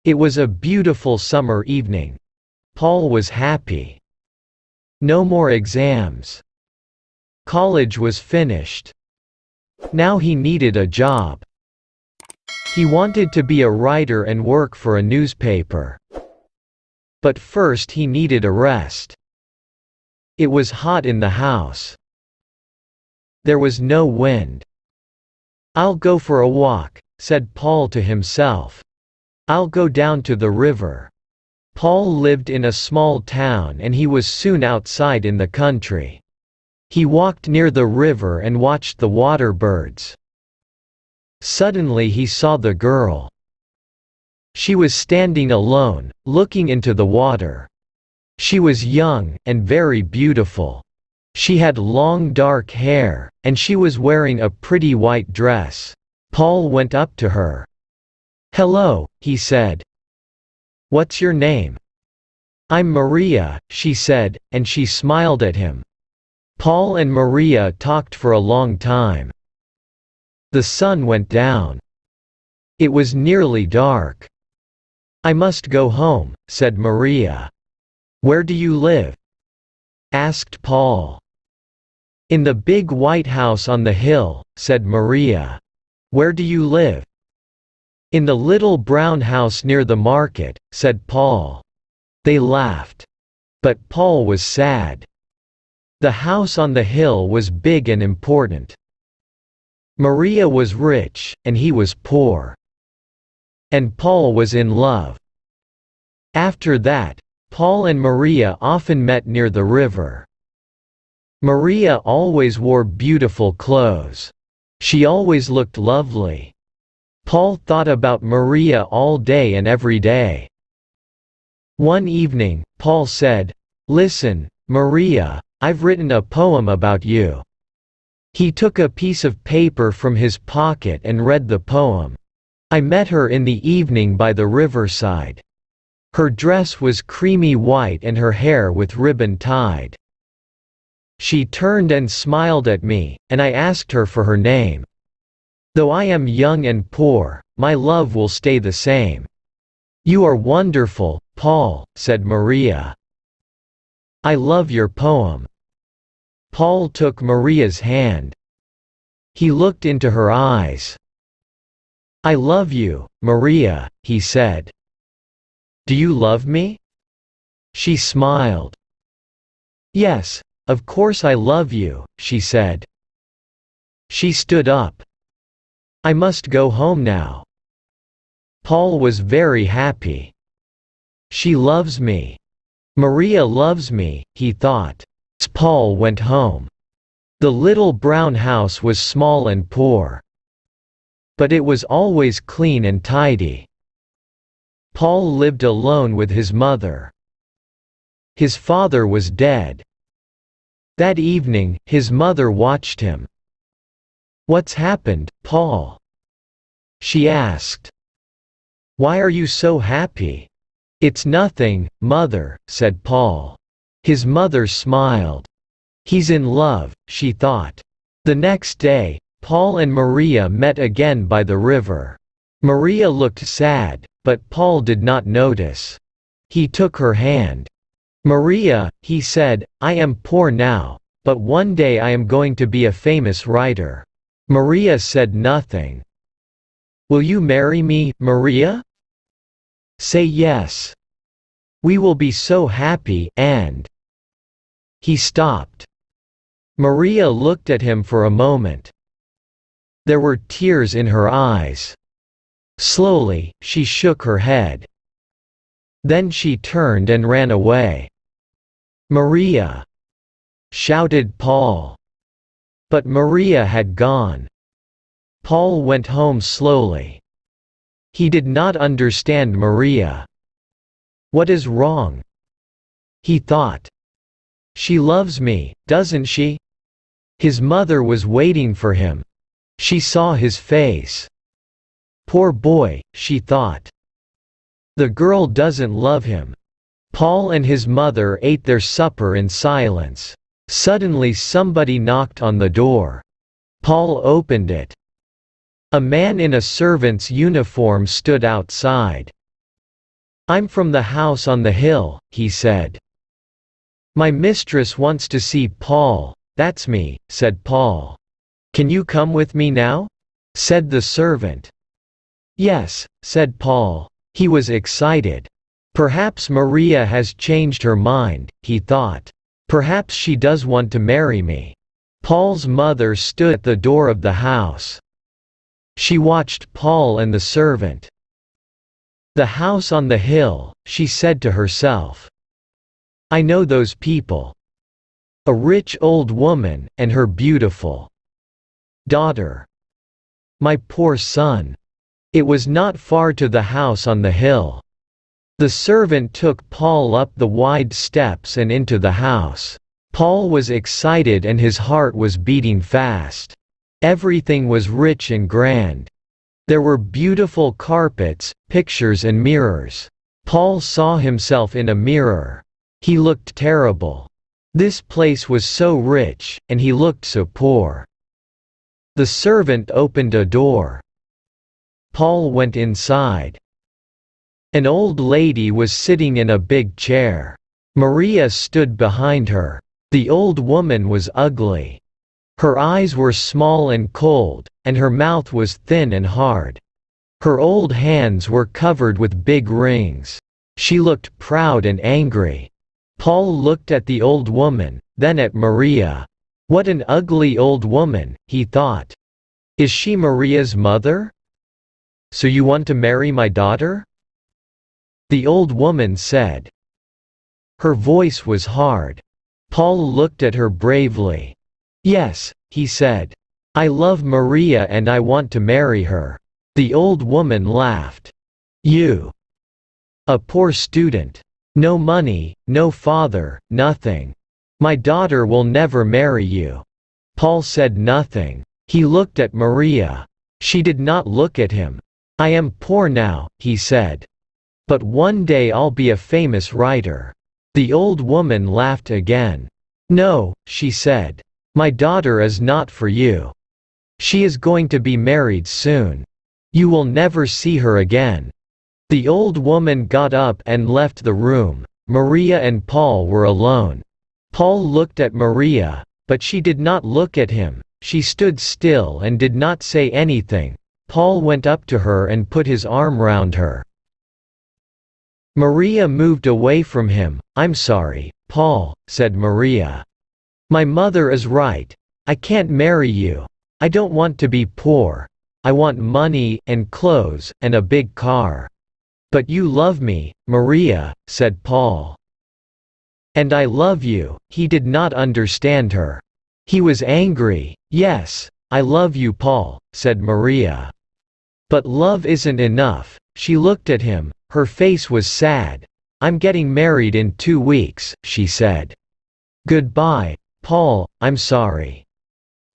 It was a beautiful summer evening. Paul was happy. No more exams. College was finished. Now he needed a job. He wanted to be a writer and work for a newspaper. But first he needed a rest. It was hot in the house. There was no wind. "I'll go for a walk," said Paul to himself. "I'll go down to the river." Paul lived in a small town and he was soon outside in the country. He walked near the river and watched the water birds. Suddenly he saw the girl. She was standing alone, looking into the water. She was young, and very beautiful. She had long dark hair, and she was wearing a pretty white dress. Paul went up to her. "Hello," he said. "What's your name?" "I'm Maria," she said, and she smiled at him. Paul and Maria talked for a long time. The sun went down. It was nearly dark. "I must go home," said Maria. "Where do you live?" asked Paul. "In the big white house on the hill," said Maria. "Where do you live?" "In the little brown house near the market," said Paul. They laughed. But Paul was sad. The house on the hill was big and important. Maria was rich, and he was poor. And Paul was in love. After that, Paul and Maria often met near the river. Maria always wore beautiful clothes. She always looked lovely. Paul thought about Maria all day and every day. One evening, Paul said, "Listen, Maria, I've written a poem about you." He took a piece of paper from his pocket and read the poem. "I met her in the evening by the riverside. Her dress was creamy white and her hair with ribbon tied. She turned and smiled at me, and I asked her for her name. Though I am young and poor, my love will stay the same." "You are wonderful, Paul," said Maria. "I love your poem." Paul took Maria's hand. He looked into her eyes. "I love you, Maria," he said. "Do you love me?" She smiled. "Yes, of course I love you," she said. She stood up. "I must go home now." Paul was very happy. "She loves me. Maria loves me," he thought. Paul went home. The little brown house was small and poor. But it was always clean and tidy. Paul lived alone with his mother. His father was dead. That evening, his mother watched him. "What's happened, Paul?" she asked. "Why are you so happy?" "It's nothing, Mother," said Paul. His mother smiled. "He's in love," she thought. The next day, Paul and Maria met again by the river. Maria looked sad, but Paul did not notice. He took her hand. "Maria," he said, "I am poor now, but one day I am going to be a famous writer." Maria said nothing. "Will you marry me, Maria?" "Say yes. We will be so happy, and—" He stopped. Maria looked at him for a moment. There were tears in her eyes. Slowly, she shook her head. Then she turned and ran away. "Maria!" shouted Paul. But Maria had gone. Paul went home slowly. He did not understand Maria. "What is wrong?" he thought. "She loves me, doesn't she?" His mother was waiting for him. She saw his face. "Poor boy," she thought. "The girl doesn't love him." Paul and his mother ate their supper in silence. Suddenly somebody knocked on the door. Paul opened it. A man in a servant's uniform stood outside. "I'm from the house on the hill," he said. "My mistress wants to see Paul." "That's me," said Paul. "Can you come with me now?" said the servant. "Yes," said Paul. He was excited. Perhaps Maria has changed her mind, he thought. Perhaps she does want to marry me. Paul's mother stood at the door of the house. She watched Paul and the servant. "The house on the hill," she said to herself. "I know those people. A rich old woman, and her beautiful daughter. My poor son." It was not far to the house on the hill. The servant took Paul up the wide steps and into the house. Paul was excited and his heart was beating fast. Everything was rich and grand. There were beautiful carpets, pictures and mirrors. Paul saw himself in a mirror. He looked terrible. This place was so rich, and he looked so poor. The servant opened a door. Paul went inside. An old lady was sitting in a big chair. Maria stood behind her. The old woman was ugly. Her eyes were small and cold, and her mouth was thin and hard. Her old hands were covered with big rings. She looked proud and angry. Paul looked at the old woman, then at Maria. "What an ugly old woman," he thought. "Is she Maria's mother? So you want to marry my daughter?" The old woman said. Her voice was hard. Paul looked at her bravely. "Yes," he said. "I love Maria and I want to marry her." The old woman laughed. "You? A poor student. No money, no father, nothing. My daughter will never marry you." Paul said nothing. He looked at Maria. She did not look at him. "I am poor now," he said. "But one day I'll be a famous writer." The old woman laughed again. "No," she said. "My daughter is not for you. She is going to be married soon. You will never see her again." The old woman got up and left the room. Maria and Paul were alone. Paul looked at Maria, but she did not look at him. She stood still and did not say anything. Paul went up to her and put his arm round her. Maria moved away from him. "I'm sorry, Paul," said Maria. "My mother is right. I can't marry you. I don't want to be poor. I want money, and clothes, and a big car." "But you love me, Maria," said Paul. "And I love you." He did not understand her. He was angry. "Yes, I love you, Paul," said Maria. "But love isn't enough." She looked at him. Her face was sad. "I'm getting married in 2 weeks," she said. "Goodbye, Paul, I'm sorry."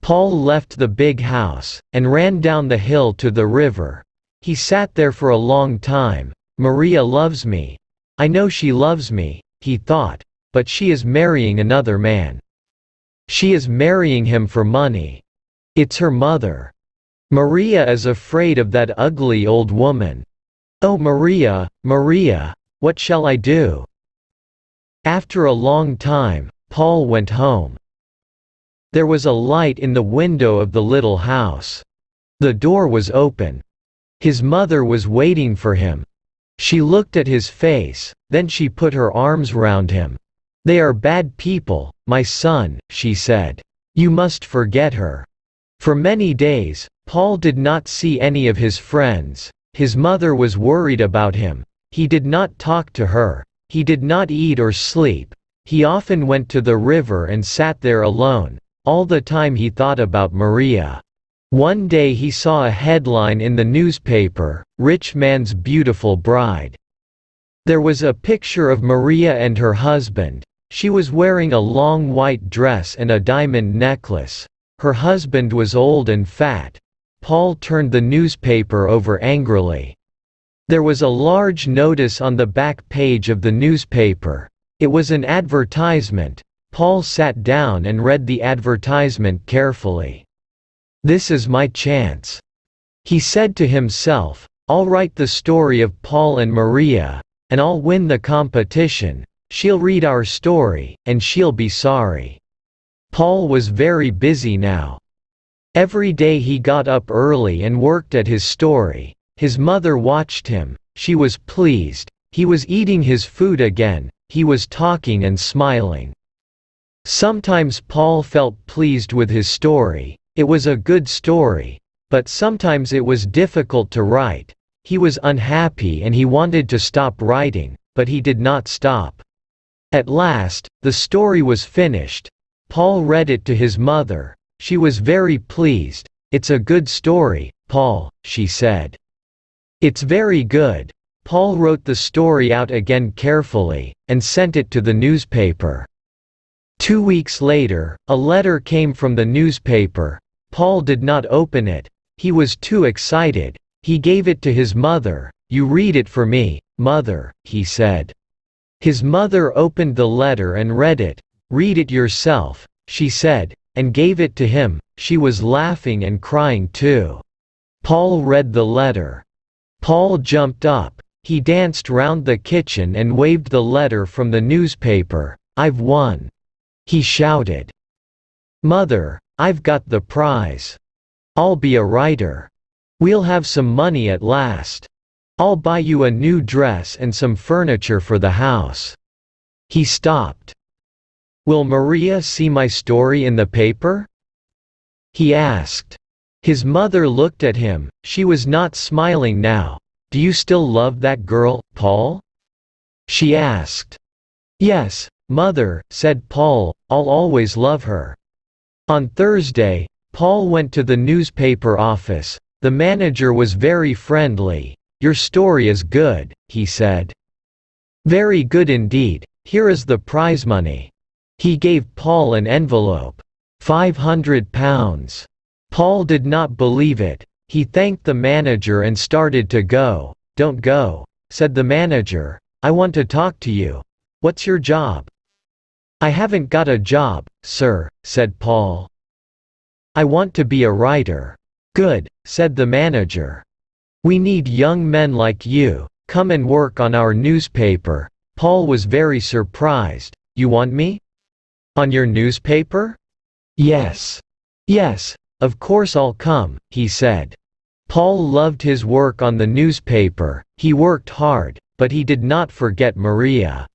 Paul left the big house, and ran down the hill to the river. He sat there for a long time. "Maria loves me. I know she loves me," he thought, "but she is marrying another man. She is marrying him for money. It's her mother. Maria is afraid of that ugly old woman. Oh Maria, Maria, what shall I do?" After a long time, Paul went home. There was a light in the window of the little house. The door was open. His mother was waiting for him. She looked at his face, then she put her arms round him. "They are bad people, my son," she said. "You must forget her." For many days, Paul did not see any of his friends. His mother was worried about him. He did not talk to her. He did not eat or sleep. He often went to the river and sat there alone. All the time he thought about Maria. One day he saw a headline in the newspaper, "Rich Man's Beautiful Bride." There was a picture of Maria and her husband. She was wearing a long white dress and a diamond necklace. Her husband was old and fat. Paul turned the newspaper over angrily. There was a large notice on the back page of the newspaper. It was an advertisement. Paul sat down and read the advertisement carefully. "This is my chance," he said to himself. "I'll write the story of Paul and Maria. and I'll win the competition. She'll read our story, and she'll be sorry." Paul was very busy now. Every day he got up early and worked at his story. His mother watched him. She was pleased. He was eating his food again. He was talking and smiling. Sometimes Paul felt pleased with his story. It was a good story. But sometimes it was difficult to write. He was unhappy and he wanted to stop writing, but he did not stop. At last, the story was finished. Paul read it to his mother. She was very pleased. "It's a good story, Paul," she said. "It's very good." Paul wrote the story out again carefully, and sent it to the newspaper. 2 weeks later, a letter came from the newspaper. Paul did not open it. He was too excited. He gave it to his mother. "You read it for me, Mother," he said. His mother opened the letter and read it. "Read it yourself," she said, and gave it to him. She was laughing and crying too. Paul read the letter. Paul jumped up. He danced round the kitchen and waved the letter from the newspaper. "I've won!" he shouted. "Mother, I've got the prize. I'll be a writer. We'll have some money at last. I'll buy you a new dress and some furniture for the house." He stopped. "Will Maria see my story in the paper?" he asked. His mother looked at him. She was not smiling now. "Do you still love that girl, Paul?" she asked. "Yes, Mother," said Paul, "I'll always love her." On Thursday, Paul went to the newspaper office. The manager was very friendly. "Your story is good," he said. "Very good indeed. Here is the prize money." He gave Paul an envelope. £500. Paul did not believe it. He thanked the manager and started to go. "Don't go," said the manager. "I want to talk to you. What's your job?" "I haven't got a job, sir," said Paul. "I want to be a writer." "Good," said the manager. "We need young men like you. Come and work on our newspaper." Paul was very surprised. "You want me? On your newspaper?" "Yes. Yes, of course I'll come," he said. Paul loved his work on the newspaper. He worked hard, but he did not forget Maria.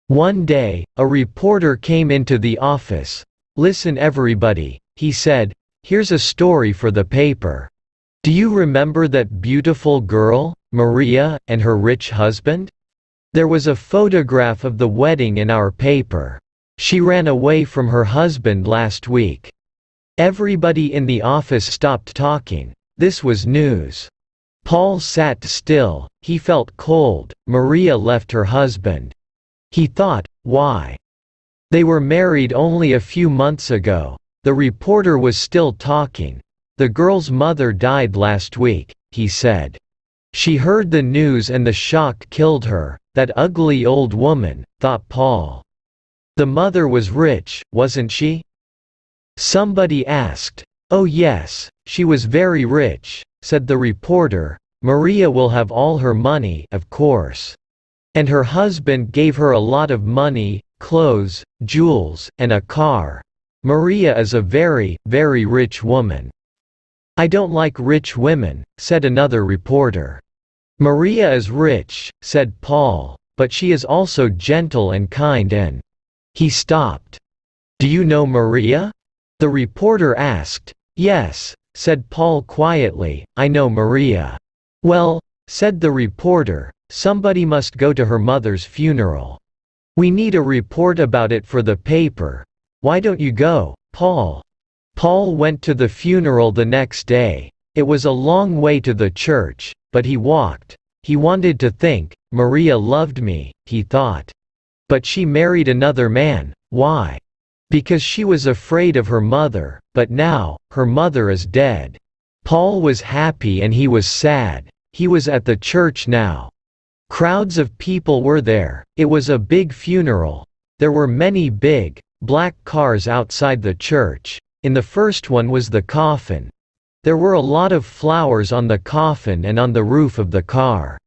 One day, a reporter came into the office. "Listen everybody," he said. "Here's a story for the paper. Do you remember that beautiful girl, Maria, and her rich husband? There was a photograph of the wedding in our paper. She ran away from her husband last week." Everybody in the office stopped talking. This was news. Paul sat still. He felt cold. Maria left her husband. He thought, why? They were married only a few months ago. The reporter was still talking. "The girl's mother died last week," he said. "She heard the news and the shock killed her. That ugly old woman," thought Paul. "The mother was rich, wasn't she?" Somebody asked. "Oh yes, she was very rich," said the reporter. "Maria will have all her money, of course. And her husband gave her a lot of money, clothes, jewels, and a car. Maria is a very, very rich woman." "I don't like rich women," said another reporter. "Maria is rich," said Paul, "but she is also gentle and kind and—" He stopped. "Do you know Maria?" the reporter asked. "Yes," said Paul quietly, "I know Maria." "Well," said the reporter, "somebody must go to her mother's funeral. We need a report about it for the paper. Why don't you go, Paul?" Paul went to the funeral the next day. It was a long way to the church, but he walked. He wanted to think. "Maria loved me," he thought. "But she married another man. Why? Because she was afraid of her mother, but now, her mother is dead." Paul was happy and he was sad. He was at the church now. Crowds of people were there. It was a big funeral. There were many big, black cars outside the church. In the first one was the coffin. There were a lot of flowers on the coffin and on the roof of the car.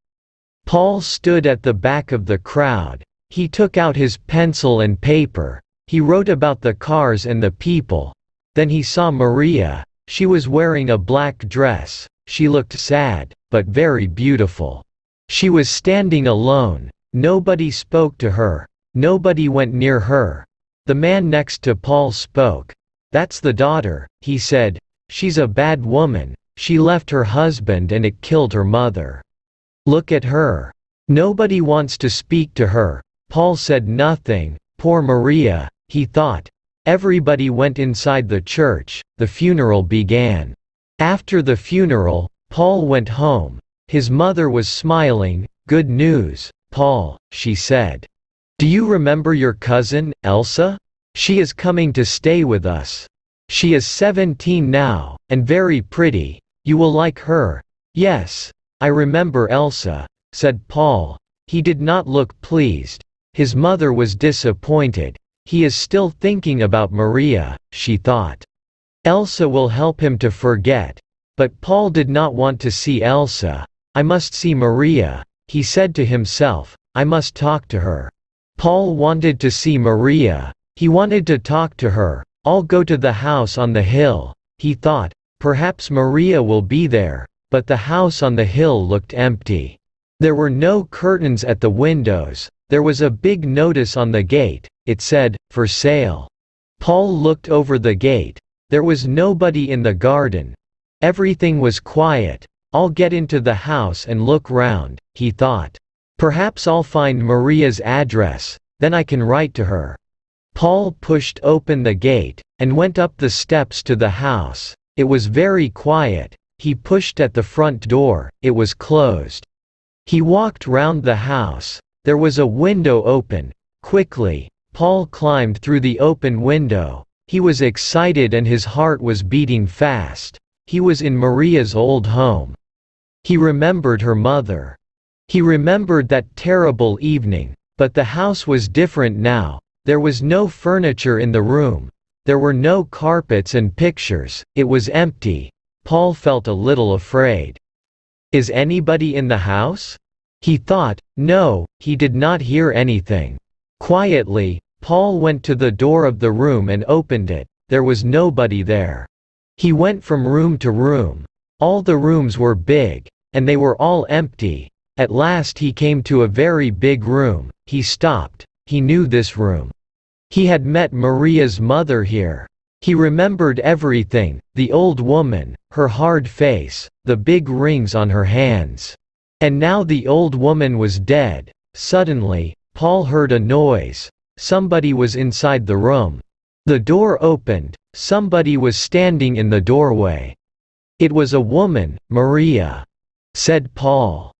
Paul stood at the back of the crowd. He took out his pencil and paper. He wrote about the cars and the people. Then he saw Maria. She was wearing a black dress. She looked sad, but very beautiful. She was standing alone. Nobody spoke to her. Nobody went near her. The man next to Paul spoke. "That's the daughter," he said. "She's a bad woman. She left her husband and it killed her mother. Look at her. Nobody wants to speak to her." Paul said nothing. Poor Maria, he thought. Everybody went inside the church. The funeral began. After the funeral, Paul went home. His mother was smiling. "Good news, Paul," she said. "Do you remember your cousin, Elsa? She is coming to stay with us. She is 17 now, and very pretty. You will like her." "Yes, I remember Elsa," said Paul. He did not look pleased. His mother was disappointed. He is still thinking about Maria, she thought. Elsa will help him to forget. But Paul did not want to see Elsa. "I must see Maria," he said to himself. "I must talk to her." Paul wanted to see Maria. He wanted to talk to her. "I'll go to the house on the hill," he thought. Perhaps Maria will be there. But the house on the hill looked empty. There were no curtains at the windows. There was a big notice on the gate. It said, "For sale." Paul looked over the gate. There was nobody in the garden. Everything was quiet. "I'll get into the house and look round," he thought. "Perhaps I'll find Maria's address, then I can write to her." Paul pushed open the gate, and went up the steps to the house. It was very quiet. He pushed at the front door. It was closed. He walked round the house. There was a window open. Quickly, Paul climbed through the open window. He was excited and his heart was beating fast. He was in Maria's old home. He remembered her mother. He remembered that terrible evening. But the house was different now. There was no furniture in the room. There were no carpets and pictures. It was empty. Paul felt a little afraid. "Is anybody in the house?" he thought. No, he did not hear anything. Quietly, Paul went to the door of the room and opened it. There was nobody there. He went from room to room. All the rooms were big, and they were all empty. At last he came to a very big room. He stopped. He knew this room. He had met Maria's mother here. He remembered everything, the old woman, her hard face, the big rings on her hands. And now the old woman was dead. Suddenly, Paul heard a noise. Somebody was inside the room. The door opened. Somebody was standing in the doorway. "It was a woman, Maria," said Paul.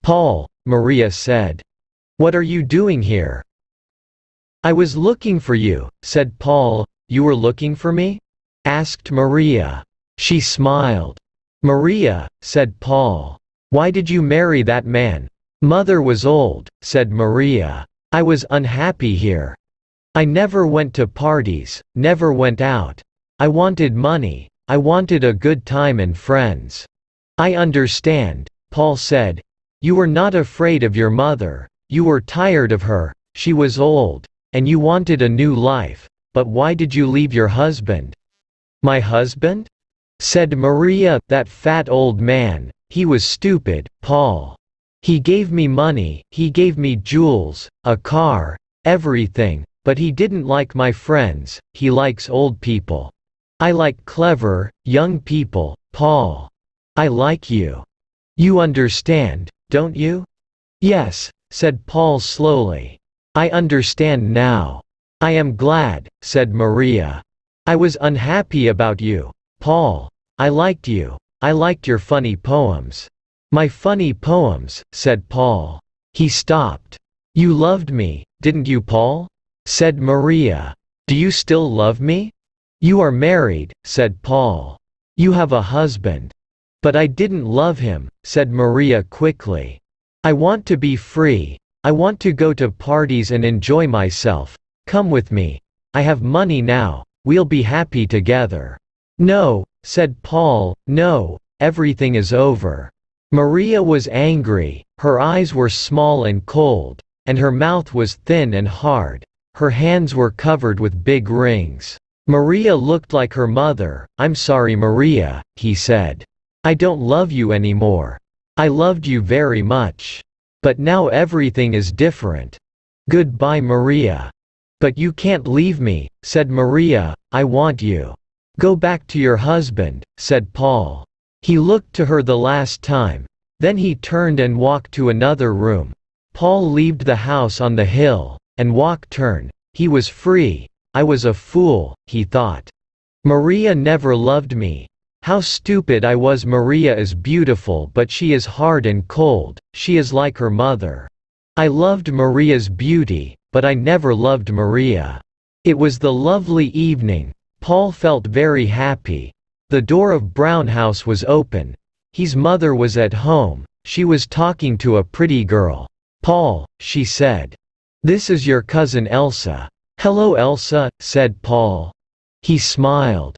"Paul," Maria said. "What are you doing here?" "I was looking for you," said Paul. "You were looking for me?" asked Maria. She smiled. "Maria," said Paul. "Why did you marry that man?" "Mother was old," said Maria. "I was unhappy here. I never went to parties, never went out. I wanted money. I wanted a good time and friends." "I understand," Paul said. "You were not afraid of your mother. You were tired of her. She was old. And you wanted a new life. But why did you leave your husband?" "My husband?" said Maria. "That fat old man. He was stupid, Paul. He gave me money, he gave me jewels, a car, everything, but he didn't like my friends. He likes old people. I like clever, young people, Paul. I like you. You understand, don't you?" "Yes," said Paul slowly. "I understand now. I am glad," said Maria. "I was unhappy about you, Paul. I liked you. I liked your funny poems." "My funny poems," said Paul. He stopped. "You loved me, didn't you, Paul?" said Maria. "Do you still love me?" "You are married," said Paul. "You have a husband." "But I didn't love him," said Maria quickly. "I want to be free. I want to go to parties and enjoy myself. Come with me. I have money now. We'll be happy together." "No," said Paul, "no, everything is over." Maria was angry, her eyes were small and cold, and her mouth was thin and hard. Her hands were covered with big rings. Maria looked like her mother. "I'm sorry, Maria," he said. "I don't love you anymore. I loved you very much. But now everything is different. Goodbye, Maria." "But you can't leave me," said Maria. "I want you." "Go back to your husband," said Paul. He looked to her the last time. Then he turned and walked to another room. Paul left the house on the hill, and walked turn. He was free. "I was a fool," he thought. "Maria never loved me. How stupid I was. Maria is beautiful, but she is hard and cold. She is like her mother. I loved Maria's beauty, but I never loved Maria." It was the lovely evening. Paul felt very happy. The door of Brown House was open. His mother was at home. She was talking to a pretty girl. "Paul," she said. "This is your cousin Elsa." "Hello, Elsa," said Paul. He smiled.